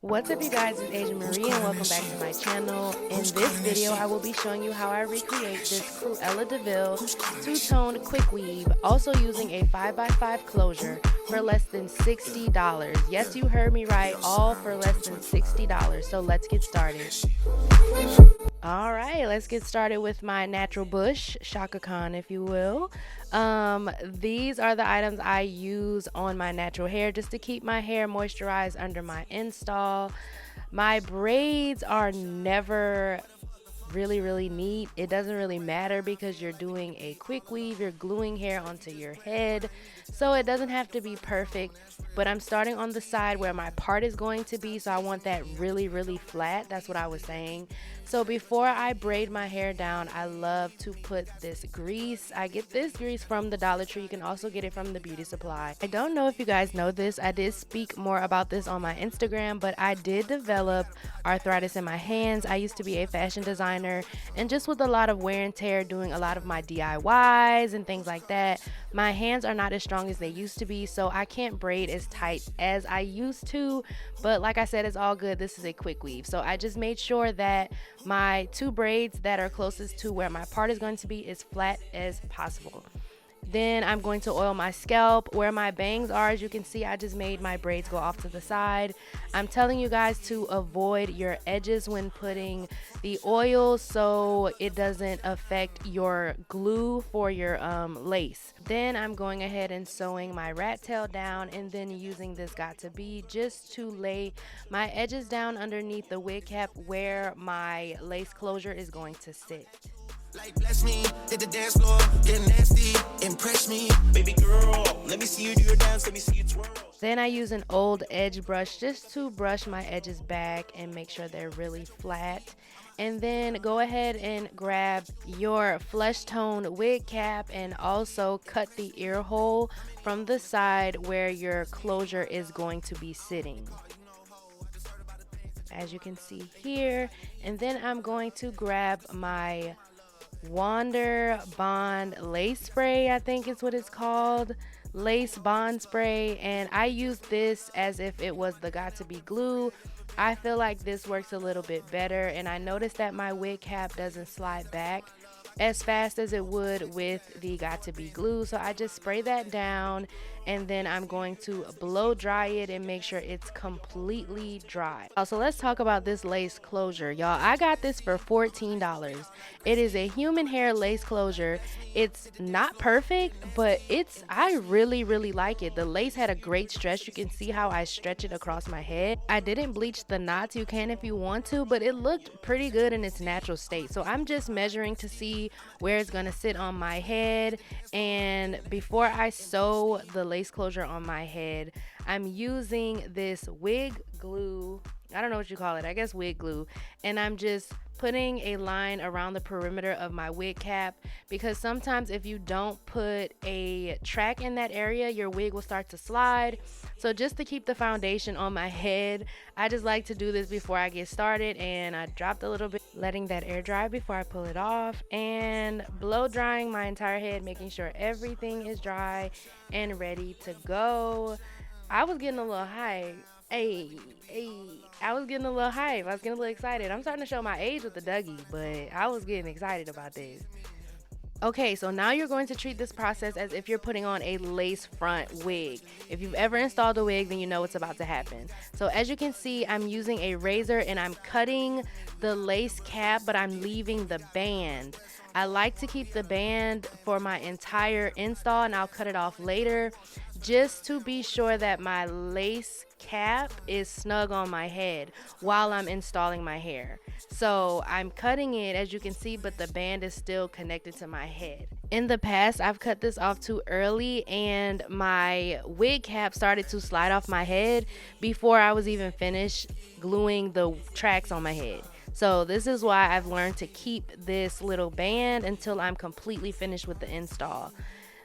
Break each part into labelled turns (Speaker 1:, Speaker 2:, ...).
Speaker 1: What's up, you guys? It's Asia Marie and welcome back to my channel. In this video I will be showing you how I recreate this Cruella de Vil two-tone quick weave, also using a 5x5 closure for less than $60. Yes, you heard me right, all for less than $60. So let's get started. Alright, let's get started with my natural bush, Shaka Khan if you will. These are the items I use on my natural hair just to keep my hair moisturized under my install. My braids are never really neat. It doesn't really matter because you're doing a quick weave, you're gluing hair onto your head, so it doesn't have to be perfect. But I'm starting on the side where my part is going to be, so I want that really flat. That's what I was saying. So before I braid my hair down, I love to put this grease. I get this grease from the Dollar Tree. You can also get it from the beauty supply. I don't know if you guys know this. I did speak more about this on my Instagram, but I did develop arthritis in my hands. I used to be a fashion designer, and just with a lot of wear and tear doing a lot of my DIYs and things like that, my hands are not as strong as they used to be, so I can't braid as tight as I used to. But like I said, it's all good. This is a quick weave, so I just made sure that my two braids that are closest to where my part is going to be is flat as possible. Then I'm going to oil my scalp. Where my bangs are, as you can see, I just made my braids go off to the side. I'm telling you guys to avoid your edges when putting the oil so it doesn't affect your glue for your lace. Then I'm going ahead and sewing my rat tail down, and then using this got to be just to lay my edges down underneath the wig cap where my lace closure is going to sit.
Speaker 2: Like bless me, hit the dance floor, get nasty, impress me, baby girl, let me see you do your dance, let me see you twirl.
Speaker 1: Then I use an old edge brush just to brush my edges back and make sure they're really flat. And then go ahead and grab your flesh tone wig cap and also cut the ear hole from the side where your closure is going to be sitting, as you can see here. And then I'm going to grab my Wander Bond lace spray, I think is what it's called, lace bond spray, and I use this as if it was the got to be glue. I feel like this works a little bit better, and I noticed that my wig cap doesn't slide back as fast as it would with the got to be glue, so I just spray that down, and then I'm going to blow dry it and make sure it's completely dry. Also, let's talk about this lace closure, y'all. I got this for $14. It is a human hair lace closure. It's not perfect, but I really like it. The lace had a great stretch. You can see how I stretch it across my head. I didn't bleach the knots. You can if you want to, but it looked pretty good in its natural state. So I'm just measuring to see where it's gonna sit on my head, and before I sew the lace closure on my head, I'm using this wig glue. I don't know what you call it, I guess wig glue, and I'm just putting a line around the perimeter of my wig cap, because sometimes if you don't put a track in that area, your wig will start to slide. So just to keep the foundation on my head, I just like to do this before I get started, and I dropped a little bit, letting that air dry before I pull it off, and blow drying my entire head, making sure everything is dry and ready to go. I was getting a little hype. I was getting a little hype. I was getting a little excited. I'm starting to show my age with the Dougie, but I was getting excited about this. Okay, so now you're going to treat this process as if you're putting on a lace front wig. If you've ever installed a wig, then you know what's about to happen. So as you can see, I'm using a razor and I'm cutting the lace cap, but I'm leaving the band. I like to keep the band for my entire install, and I'll cut it off later, just to be sure that my lace cap is snug on my head while I'm installing my hair. So I'm cutting it, as you can see, but the band is still connected to my head. In the past, I've cut this off too early, and my wig cap started to slide off my head before I was even finished gluing the tracks on my head. So this is why I've learned to keep this little band until I'm completely finished with the install.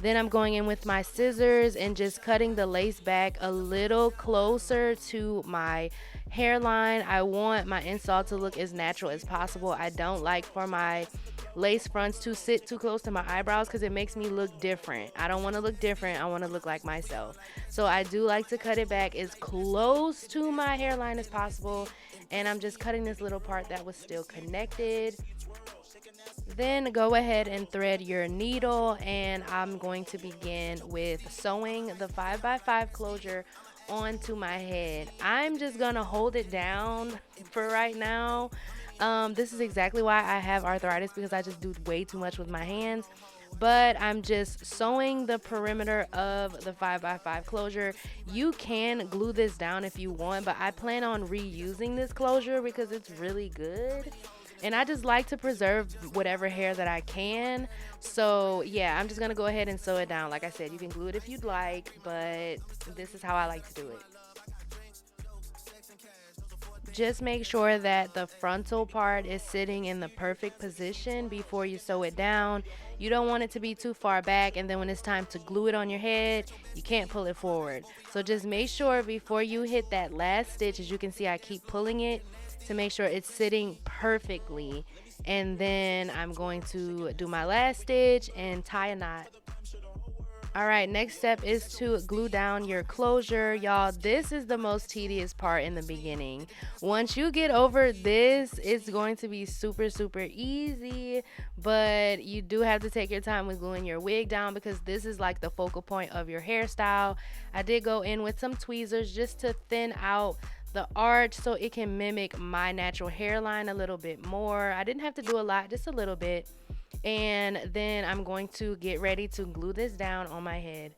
Speaker 1: Then I'm going in with my scissors and just cutting the lace back a little closer to my hairline. I want my install to look as natural as possible. I don't like for my lace fronts to sit too close to my eyebrows because it makes me look different. I don't want to look different. I want to look like myself. So I do like to cut it back as close to my hairline as possible. And I'm just cutting this little part that was still connected. Then go ahead and thread your needle, and I'm going to begin with sewing the 5x5 closure onto my head. I'm just gonna hold it down for right now. This is exactly why I have arthritis, because I just do way too much with my hands. But I'm just sewing the perimeter of the 5x5 closure. You can glue this down if you want, but I plan on reusing this closure because it's really good. And I just like to preserve whatever hair that I can. So yeah, I'm just gonna go ahead and sew it down. Like I said, you can glue it if you'd like, but this is how I like to do it. Just make sure that the frontal part is sitting in the perfect position before you sew it down. You don't want it to be too far back, and then when it's time to glue it on your head, you can't pull it forward. So just make sure before you hit that last stitch, as you can see I keep pulling it, to make sure it's sitting perfectly. And then I'm going to do my last stitch and tie a knot. All right, next step is to glue down your closure. Y'all, this is the most tedious part in the beginning. Once you get over this, it's going to be super, super easy, but you do have to take your time with gluing your wig down because this is like the focal point of your hairstyle. I did go in with some tweezers just to thin out the arch so it can mimic my natural hairline a little bit more. I didn't have to do a lot, just a little bit. And then I'm going to get ready to glue this down on my head.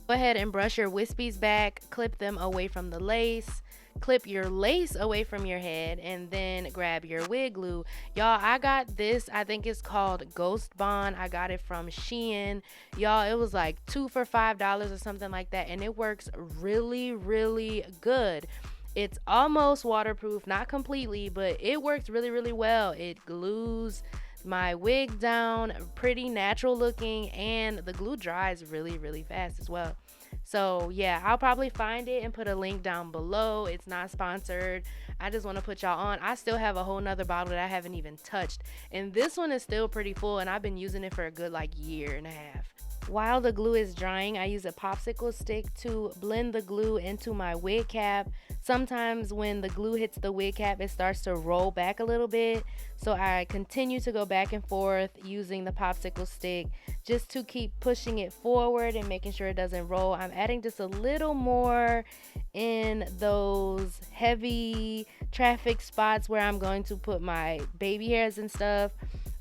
Speaker 1: Go ahead and brush your wispies back, clip them away from the lace. Clip your lace away from your head, and then grab your wig glue. Y'all, I got this, I think it's called Ghost Bond. I got it from Shein. Y'all, it was like 2 for $5 or something like that, and it works really, really good. It's almost waterproof, not completely, but it works really, really well. It glues my wig down, pretty natural looking, and the glue dries really, really fast as well. So yeah, I'll probably find it and put a link down below. It's not sponsored. I just want to put y'all on. I still have a whole nother bottle that I haven't even touched, and this one is still pretty full, and I've been using it for a good like year and a half. While the glue is drying, I use a popsicle stick to blend the glue into my wig cap. Sometimes when the glue hits the wig cap, it starts to roll back a little bit. So I continue to go back and forth using the popsicle stick just to keep pushing it forward and making sure it doesn't roll. I'm adding just a little more in those heavy traffic spots where I'm going to put my baby hairs and stuff.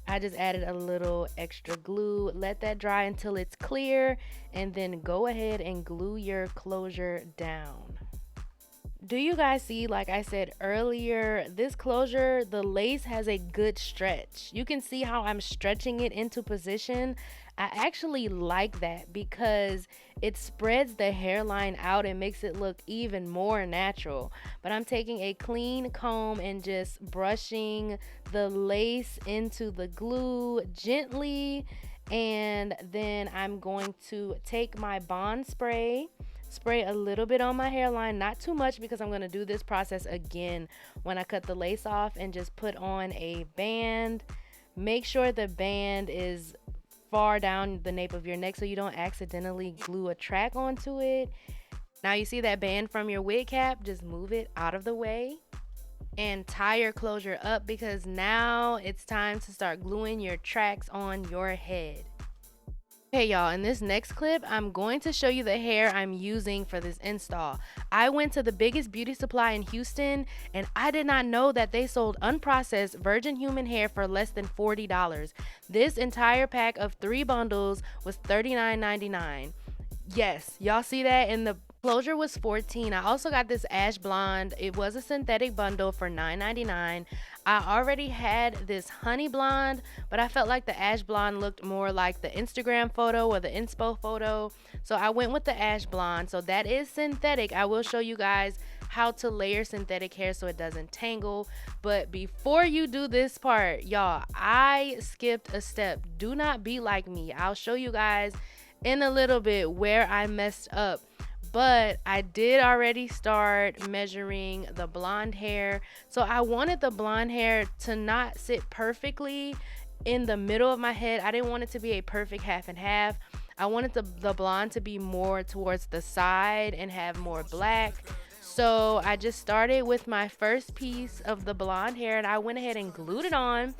Speaker 1: I just added a little extra glue. Let that dry until it's clear, and then go ahead and glue your closure down. Do you guys see, like I said earlier, this closure, the lace has a good stretch. You can see how I'm stretching it into position. I actually like that because it spreads the hairline out and makes it look even more natural. But I'm taking a clean comb and just brushing the lace into the glue gently, and then I'm going to take my Bond spray a little bit on my hairline, not too much because I'm going to do this process again when I cut the lace off, and just put on a band. Make sure the band is far down the nape of your neck so you don't accidentally glue a track onto it. Now you see that band from your wig cap, just move it out of the way and tie your closure up, because now it's time to start gluing your tracks on your head. Okay y'all, in this next clip, I'm going to show you the hair I'm using for this install. I went to the biggest beauty supply in Houston, and I did not know that they sold unprocessed virgin human hair for less than $40. This entire pack of 3 bundles was $39.99. Yes, y'all see that? And the closure was $14. I also got this ash blonde. It was a synthetic bundle for $9.99. I already had this honey blonde, but I felt like the ash blonde looked more like the Instagram photo or the Inspo photo, so I went with the ash blonde. So that is synthetic. I will show you guys how to layer synthetic hair so it doesn't tangle. But before you do this part, y'all, I skipped a step. Do not be like me. I'll show you guys in a little bit where I messed up. but I did already start measuring the blonde hair. So I wanted the blonde hair to not sit perfectly in the middle of my head. I didn't want it to be a perfect half and half. I wanted the blonde to be more towards the side and have more black. So I just started with my first piece of the blonde hair and I went ahead and glued it on.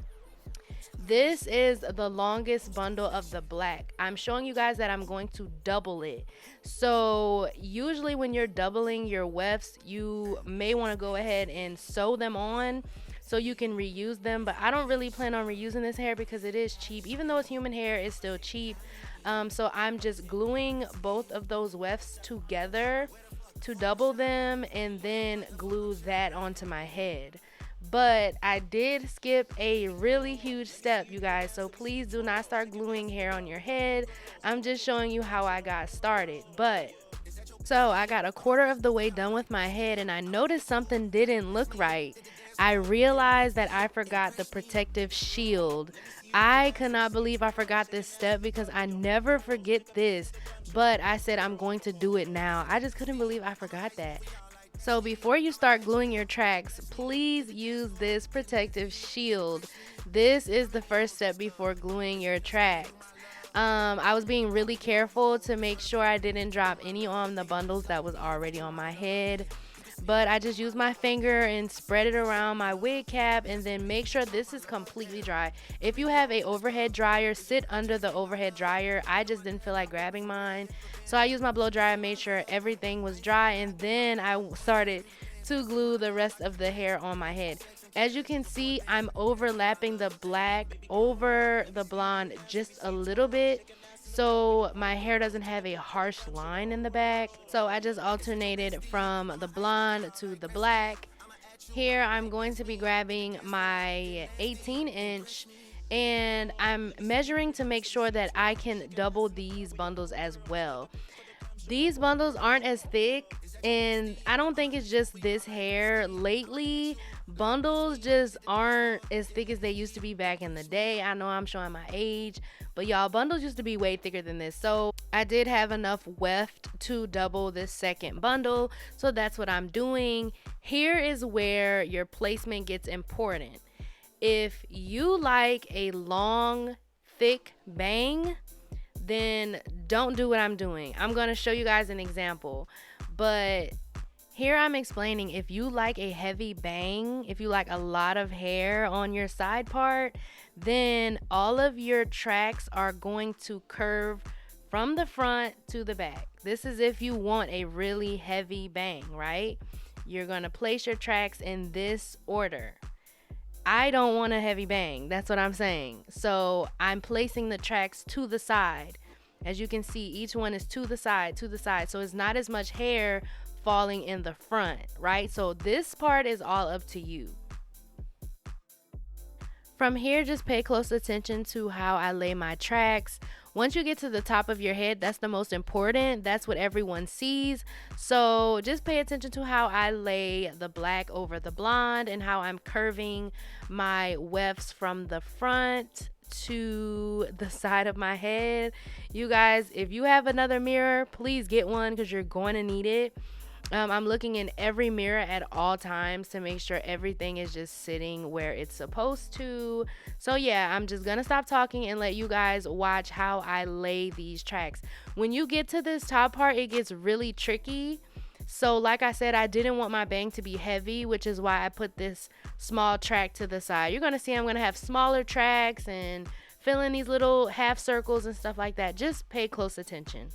Speaker 1: This is the longest bundle of the black. I'm showing you guys that I'm going to double it. So usually when you're doubling your wefts, you may want to go ahead and sew them on so you can reuse them. But I don't really plan on reusing this hair because it is cheap. Even though it's human hair, it's still cheap. So I'm just gluing both of those wefts together to double them and then glue that onto my head. But I did skip a really huge step, you guys, so please do not start gluing hair on your head. I'm just showing you how I got started. But so I got a quarter of the way done with my head and I noticed something didn't look right. I realized that I forgot the protective shield. I could not believe I forgot this step because I never forget this, but I said I'm going to do it now. I just couldn't believe I forgot that. So before you start gluing your tracks, please use this protective shield. This is the first step before gluing your tracks. I was being really careful to make sure I didn't drop any on the bundles that was already on my head. But I just used my finger and spread it around my wig cap and then make sure this is completely dry. If you have a overhead dryer, sit under the overhead dryer. I just didn't feel like grabbing mine. So I used my blow dryer, made sure everything was dry, and then I started to glue the rest of the hair on my head. As you can see, I'm overlapping the black over the blonde just a little bit so my hair doesn't have a harsh line in the back. So I just alternated from the blonde to the black. Here I'm going to be grabbing my 18-inch and I'm measuring to make sure that I can double these bundles as well. These bundles aren't as thick, and I don't think it's just this hair. Lately, bundles just aren't as thick as they used to be back in the day. I know I'm showing my age, but y'all, bundles used to be way thicker than this. So I did have enough weft to double this second bundle, so that's what I'm doing. Here is where your placement gets important. If you like a long, thick bang, then don't do what I'm doing. I'm going to show you guys an example. But here I'm explaining, if you like a heavy bang, if you like a lot of hair on your side part, then all of your tracks are going to curve from the front to the back. This is if you want a really heavy bang, right? You're going to place your tracks in this order. I don't want a heavy bang. That's what I'm saying. So I'm placing the tracks to the side. As you can see, each one is to the side, to the side. So it's not as much hair falling in the front, right? So this part is all up to you. From here, just pay close attention to how I lay my tracks. Once you get to the top of your head, that's the most important. That's what everyone sees. So just pay attention to how I lay the black over the blonde and how I'm curving my wefts from the front to the side of my head. You guys, if you have another mirror, please get one because you're going to need it. I'm looking in every mirror at all times to make sure everything is just sitting where it's supposed to. So yeah, I'm just gonna stop talking and let you guys watch how I lay these tracks. When you get to this top part, it gets really tricky. So like I said, I didn't want my bang to be heavy, which is why I put this small track to the side. You're gonna see I'm gonna have smaller tracks and fill in these little half circles and stuff like that. Just pay close attention.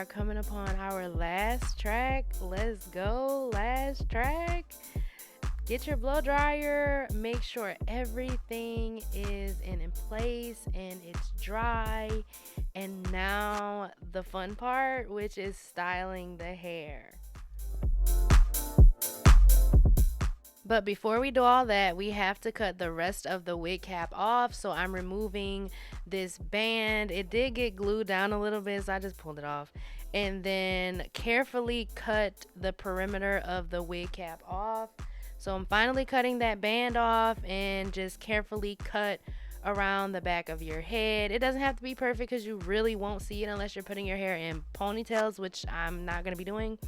Speaker 1: Coming upon our last track. Let's go. Last track. Get your blow dryer, make sure everything is in place and it's dry. And now the fun part, which is styling the hair. But before we do all that, we have to cut the rest of the wig cap off. So I'm removing this band. It did get glued down a little bit, so I just pulled it off. And then carefully cut the perimeter of the wig cap off. So I'm finally cutting that band off and just carefully cut around the back of your head. It doesn't have to be perfect because you really won't see it unless you're putting your hair in ponytails, which I'm not going to be doing.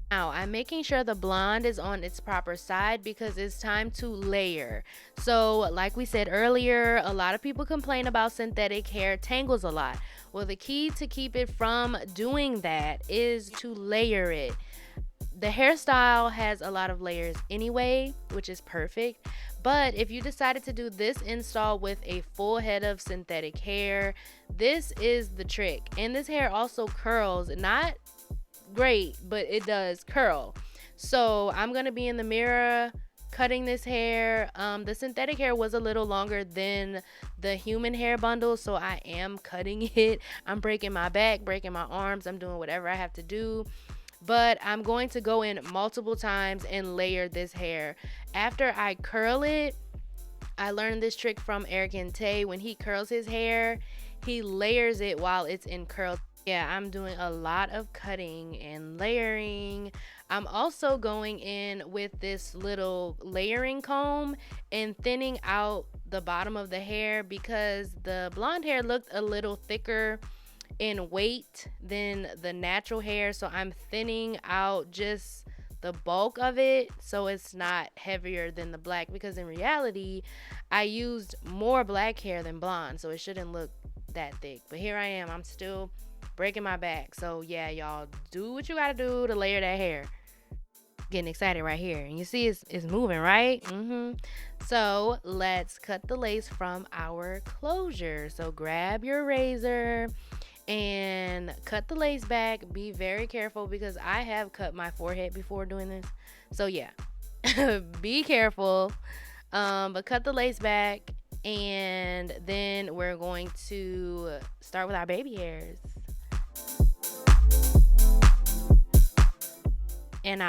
Speaker 1: Now, I'm making sure the blonde is on its proper side because it's time to layer. So, like we said earlier, a lot of people complain about synthetic hair tangles a lot. Well, the key to keep it from doing that is to layer it. The hairstyle has a lot of layers anyway, which is perfect. But if you decided to do this install with a full head of synthetic hair, this is the trick. And this hair also curls, not great, but it does curl. So I'm gonna be in the mirror cutting this hair. The synthetic hair was a little longer than the human hair bundle, so I am cutting it. I'm breaking my back, breaking my arms, I'm doing whatever I have to do, but I'm going to go in multiple times and layer this hair. After I curl it, I learned this trick from Eric and Tay. When he curls his hair, he layers it while it's in curl. Yeah, I'm doing a lot of cutting and layering. I'm also going in with this little layering comb and thinning out the bottom of the hair because the blonde hair looked a little thicker in weight than the natural hair. So I'm thinning out just the bulk of it so it's not heavier than the black, because in reality I used more black hair than blonde, so it shouldn't look that thick. But here I am, I'm still breaking my back. So yeah, y'all, do what you gotta do to layer that hair. Getting excited right here, and you see it's moving, right? So let's cut the lace from our closure. So grab your razor and cut the lace back. Be very careful because I have cut my forehead before doing this, so yeah. Be careful. But cut the lace back, and then we're going to start with our baby hairs. And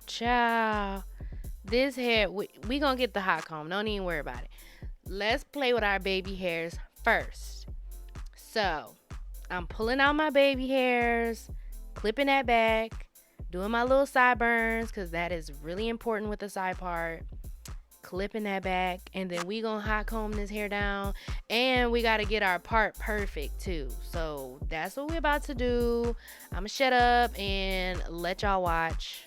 Speaker 1: child, this hair, we gonna get the hot comb, don't even worry about it. Let's play with our baby hairs first. So I'm pulling out my baby hairs, clipping that back, doing my little sideburns because that is really important with the side part. Clipping that back, and then we gonna hot comb this hair down, and we got to get our part perfect too. So that's what we're about to do. I'm gonna shut up and let y'all watch.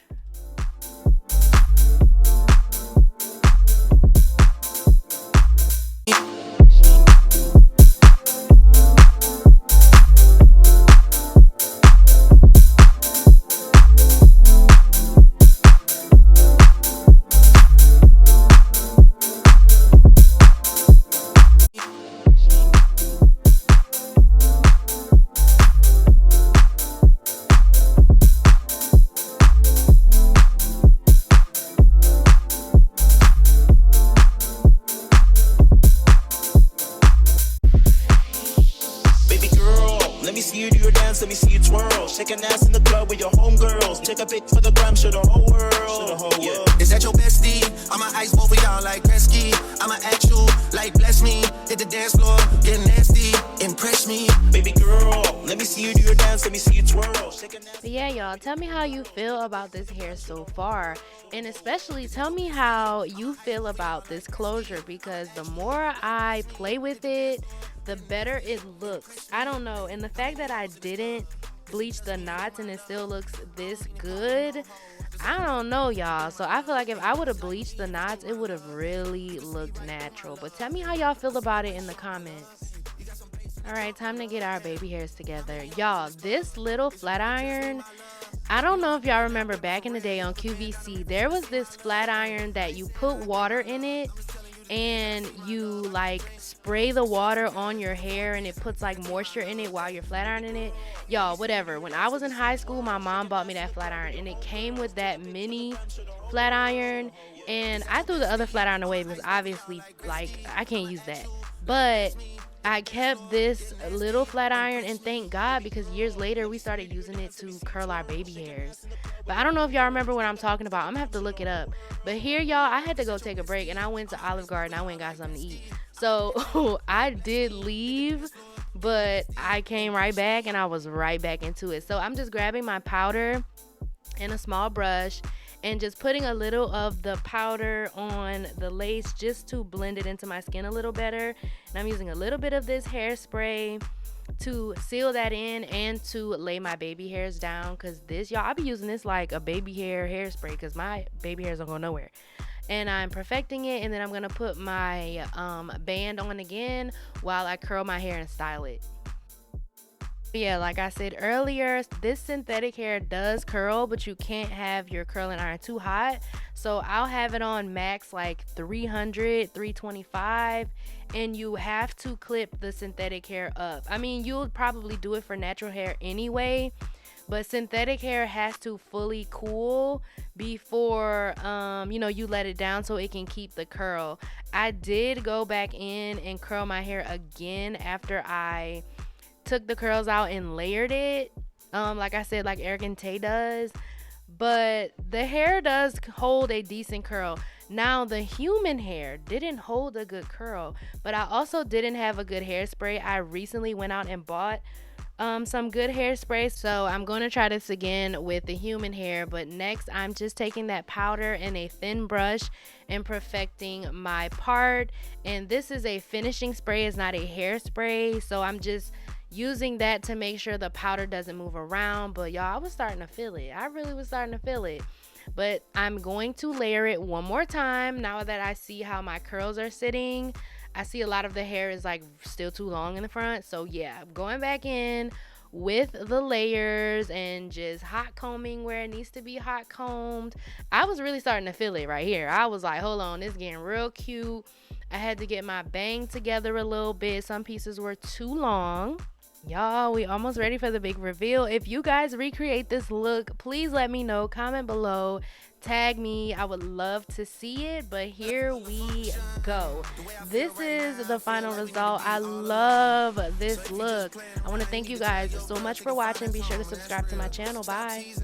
Speaker 2: Let me see you twirl. Shaking ass in the club with your homegirls. Take a pic for the gram, show the whole world. Is that your bestie? I'ma ice both of y'all like Gretzky. I'ma act you like bless me. Hit the dance floor, get nasty. Impress me, baby girl. Let me see you do your dance. Let me see you twirl.
Speaker 1: But yeah, y'all, tell me how you feel about this hair so far. And especially tell me how you feel about this closure, because the more I play with it, the better it looks. I don't know. And the fact that I didn't bleach the knots and it still looks this good, I don't know, y'all. So I feel like if I would have bleached the knots, it would have really looked natural. But tell me how y'all feel about it in the comments. All right, time to get our baby hairs together. Y'all, this little flat iron, I don't know if y'all remember back in the day on QVC, there was this flat iron that you put water in it and you like spray the water on your hair and it puts like moisture in it while you're flat ironing it. Y'all, whatever. When I was in high school, my mom bought me that flat iron and it came with that mini flat iron, and I threw the other flat iron away because obviously like I can't use that. But I kept this little flat iron, and thank God, because years later we started using it to curl our baby hairs. But I don't know if y'all remember what I'm talking about. I'm gonna have to look it up. But here, y'all, I had to go take a break, and I went to Olive Garden. I went and got something to eat. So I did leave, but I came right back, and I was right back into it. So I'm just grabbing my powder and a small brush and just putting a little of the powder on the lace just to blend it into my skin a little better. And I'm using a little bit of this hairspray to seal that in and to lay my baby hairs down, because this, y'all, I'll be using this like a baby hairspray because my baby hairs don't go nowhere. And I'm perfecting it, and then I'm going to put my band on again while I curl my hair and style it. Yeah, like I said earlier, this synthetic hair does curl, but you can't have your curling iron too hot. So I'll have it on max like 300, 325, and you have to clip the synthetic hair up. I mean, you'll probably do it for natural hair anyway, but synthetic hair has to fully cool before you let it down so it can keep the curl. I did go back in and curl my hair again after I took the curls out and layered it, like I said, like Eric and Tay does. But the hair does hold a decent curl. Now the human hair didn't hold a good curl, but I also didn't have a good hairspray. I recently went out and bought some good hairspray, so I'm going to try this again with the human hair. But next, I'm just taking that powder and a thin brush and perfecting my part. And this is a finishing spray, it's not a hairspray, so I'm just using that to make sure the powder doesn't move around. But y'all, I was starting to feel it. I really was starting to feel it. But I'm going to layer it one more time now that I see how my curls are sitting. I see a lot of the hair is like still too long in the front. So yeah, I'm going back in with the layers and just hot combing where it needs to be hot combed. I was really starting to feel it right here. I was like, hold on, it's getting real cute. I had to get my bang together a little bit. Some pieces were too long. Y'all, we almost ready for the big reveal. If you guys recreate this look, please let me know. Comment below, tag me. I would love to see it. But here we go. This is the final result. I love this look. I want to thank you guys so much for watching. Be sure to subscribe to my channel. Bye.